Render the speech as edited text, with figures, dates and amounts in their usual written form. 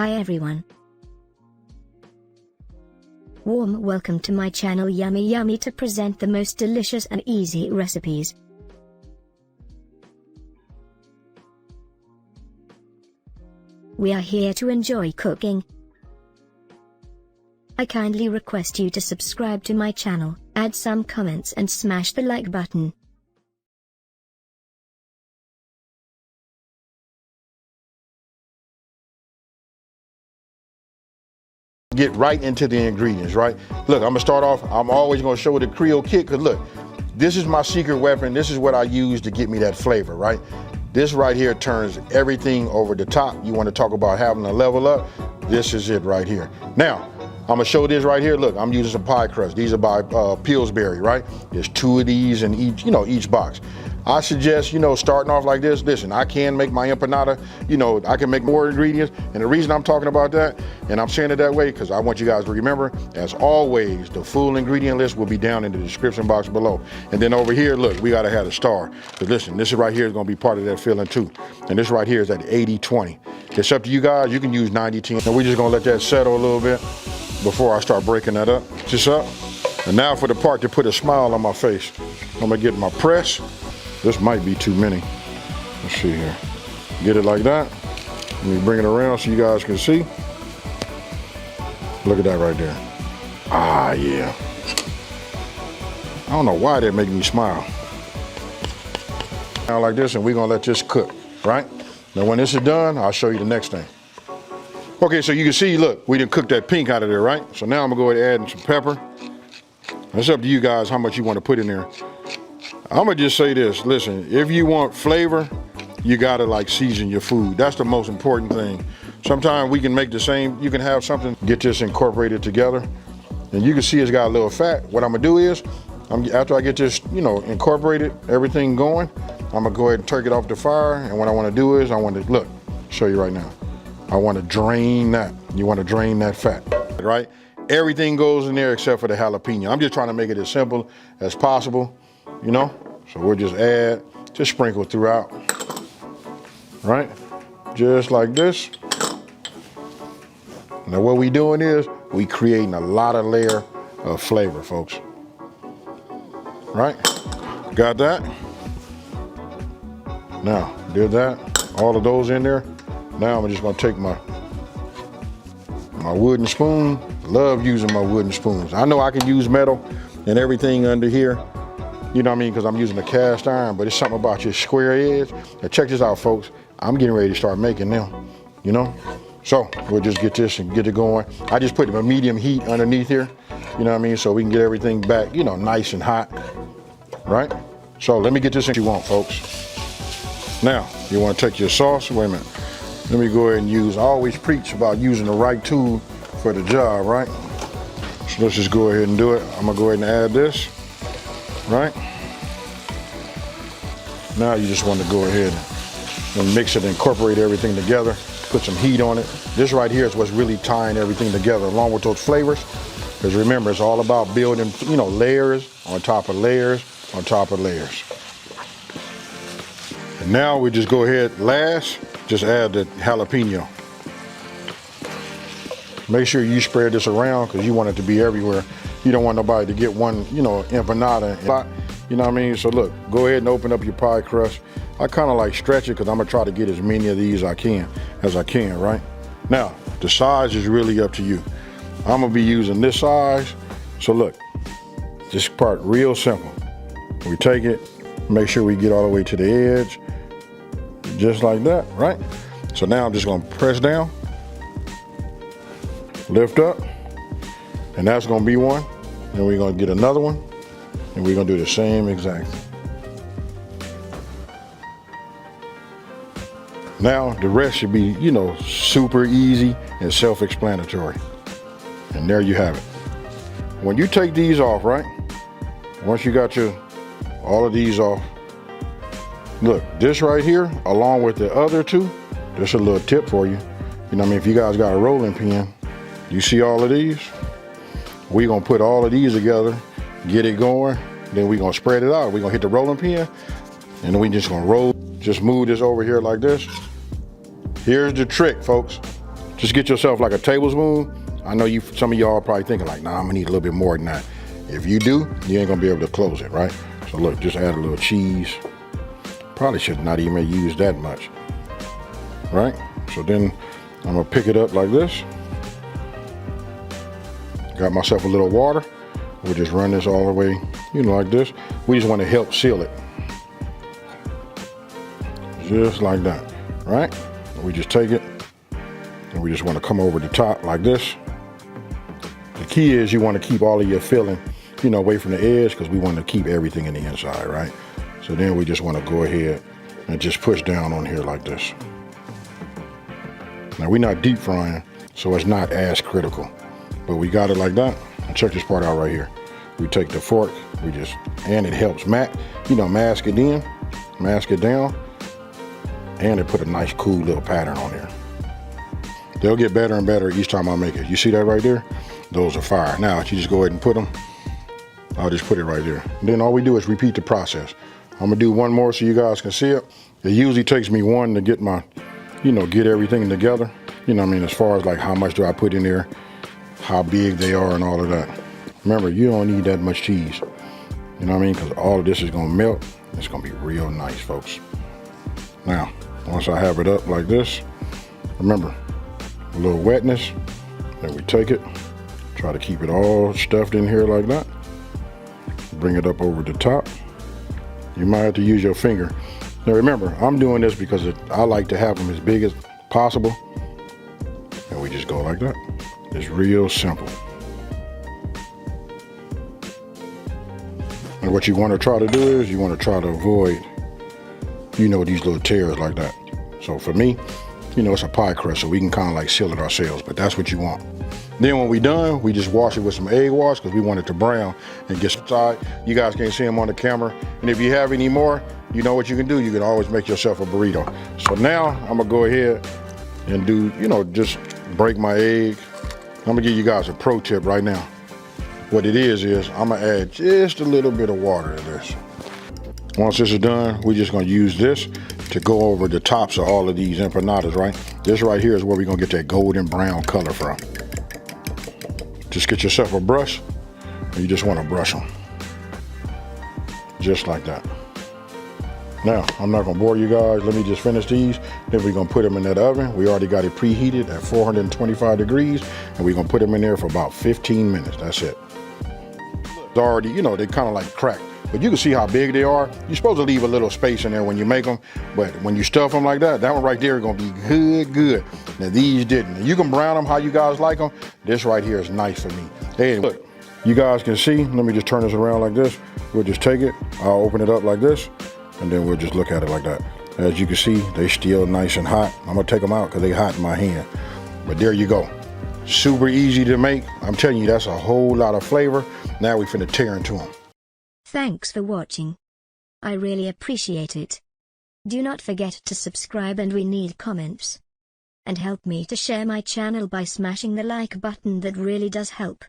Hi everyone. Warm welcome to my channel Yummy to present the most delicious and easy recipes. We are here to enjoy cooking. I kindly request you to subscribe to my channel, add some comments and smash the like button. Get right into the ingredients, right? Look, I'm gonna start off, I'm always gonna show the Creole kit, because look, this is my secret weapon. This is what I use to get me that flavor, right? This right here turns everything over the top. You wanna talk about having a level up, this is it right here. Now, I'm gonna show this right here. Look, I'm using some pie crust. These are by Pillsbury, right? There's 2 of these in each box. I suggest, starting off like this. Listen, I can make my empanada, I can make more ingredients. And the reason I'm talking about that, and I'm saying it that way, because I want you guys to remember, as always, the full ingredient list will be down in the description box below. And then over here, look, we gotta have a star. But listen, this right here is gonna be part of that filling too. And this right here is at 80-20. It's up to you guys. You can use 90-10. And we're just gonna let that settle a little bit before I start breaking that up. Just up. And now for the part to put a smile on my face. I'm gonna get my press. This might be too many. Let's see here. Get it like that. Let me bring it around so you guys can see. Look at that right there. Ah, yeah. I don't know why that make me smile. Now like this, and we're gonna let this cook, right? Now when this is done, I'll show you the next thing. Okay, so you can see, look, we didn't cook that pink out of there, right? So now I'm gonna go ahead and add some pepper. It's up to you guys how much you want to put in there. I'm gonna just say this, listen, if you want flavor, you gotta like season your food. That's the most important thing. Sometimes we can make the same, you can have something, get this incorporated together. And you can see it's got a little fat. What I'm gonna do is, after I get this, incorporated, everything going, I'm gonna go ahead and take it off the fire. And what I wanna do is, look, show you right now. I wanna drain that. You wanna drain that fat, right? Everything goes in there except for the jalapeno. I'm just trying to make it as simple as possible. So we'll just sprinkle throughout, right? Just like this. Now what we doing is, we creating a lot of layer of flavor, folks. Right? Got that? Now, did that, all of those in there. Now I'm just gonna take my wooden spoon. Love using my wooden spoons. I know I can use metal and everything under here. You know what I mean? Because I'm using a cast iron, but it's something about your square edge. Now check this out, folks. I'm getting ready to start making them, So we'll just get this and get it going. I just put a medium heat underneath here, you know what I mean? So we can get everything back, nice and hot, right? So let me get this in you want, folks. Now, you want to take your sauce. Wait a minute. Let me go ahead and I always preach about using the right tool for the job, right? So let's just go ahead and do it. I'm gonna go ahead and add this. Right? Now you just want to go ahead and mix it, incorporate everything together, put some heat on it. This right here is what's really tying everything together along with those flavors. Because remember, it's all about building, layers on top of layers on top of layers. And now we just go ahead, just add the jalapeno. Make sure you spread this around because you want it to be everywhere. You don't want nobody to get one, empanada. You know what I mean? So look, go ahead and open up your pie crust. I kind of like stretch it because I'm gonna try to get as many of these as I can, right? Now, the size is really up to you. I'm gonna be using this size. So look, this part real simple. We take it, make sure we get all the way to the edge, just like that, right? So now I'm just gonna press down, lift up, and that's gonna be one. Then we're gonna get another one, and we're gonna do the same exact. Now the rest should be, super easy and self-explanatory. And there you have it. When you take these off, right? Once you got all of these off, look, this right here, along with the other two, just a little tip for you. If you guys got a rolling pin, you see all of these? We're gonna put all of these together, get it going, then we're gonna spread it out. We're gonna hit the rolling pin, and then we just gonna roll, just move this over here like this. Here's the trick, folks. Just get yourself like a tablespoon. I know some of y'all are probably thinking like, nah, I'm gonna need a little bit more than that. If you do, you ain't gonna be able to close it, right? So look, just add a little cheese. Probably should not even use that much, right? So then I'm gonna pick it up like this. Got myself a little water. We'll just run this all the way, like this. We just wanna help seal it. Just like that, right? We just take it and we just wanna come over the top like this. The key is you wanna keep all of your filling, away from the edge, because we want to keep everything in the inside, right? So then we just want to go ahead and just push down on here like this. Now we're not deep frying, so it's not as critical, but we got it like that. And check this part out right here. We take the fork, and it helps mask it in, mask it down, and it put a nice cool little pattern on there. They'll get better and better each time I make it. You see that right there? Those are fire. Now you just go ahead and put them. I'll just put it right there. And then all we do is repeat the process. I'm gonna do one more so you guys can see it. It usually takes me one to get my, get everything together. As far as like how much do I put in there, how big they are and all of that. Remember, you don't need that much cheese. Because all of this is gonna melt. It's gonna be real nice, folks. Now, once I have it up like this, remember, a little wetness, then we take it, try to keep it all stuffed in here like that. Bring it up over the top. You might have to use your finger. Now remember, I'm doing this because I like to have them as big as possible. And we just go like that. It's real simple. And what you want to try to do is you want to try to avoid, these little tears like that. So for me, it's a pie crust, so we can kind of like seal it ourselves, but that's what you want. Then when we're done, we just wash it with some egg wash because we want it to brown and get inside. You guys can't see them on the camera. And if you have any more, you know what you can do. You can always make yourself a burrito. So now I'm gonna go ahead and do, just break my egg. I'm gonna give you guys a pro tip right now. What it is I'm gonna add just a little bit of water to this. Once this is done, we're just gonna use this to go over the tops of all of these empanadas, right? This right here is where we're gonna get that golden brown color from. Just get yourself a brush, and you just want to brush them. Just like that. Now, I'm not going to bore you guys. Let me just finish these. Then we're going to put them in that oven. We already got it preheated at 425 degrees, and we're going to put them in there for about 15 minutes. That's it. It's already, they kind of like cracked. But you can see how big they are. You're supposed to leave a little space in there when you make them, but when you stuff them like that one right there is gonna be good. Now these didn't. And you can brown them how you guys like them. This right here is nice for me. Hey, look, you guys can see, let me just turn this around like this. We'll just take it, I'll open it up like this, and then we'll just look at it like that. As you can see, they still nice and hot. I'm gonna take them out because they hot in my hand. But there you go. Super easy to make. I'm telling you, that's a whole lot of flavor. Now we finna tear into them. Thanks for watching. I really appreciate it. Do not forget to subscribe, and we need comments. And help me to share my channel by smashing the like button. That really does help.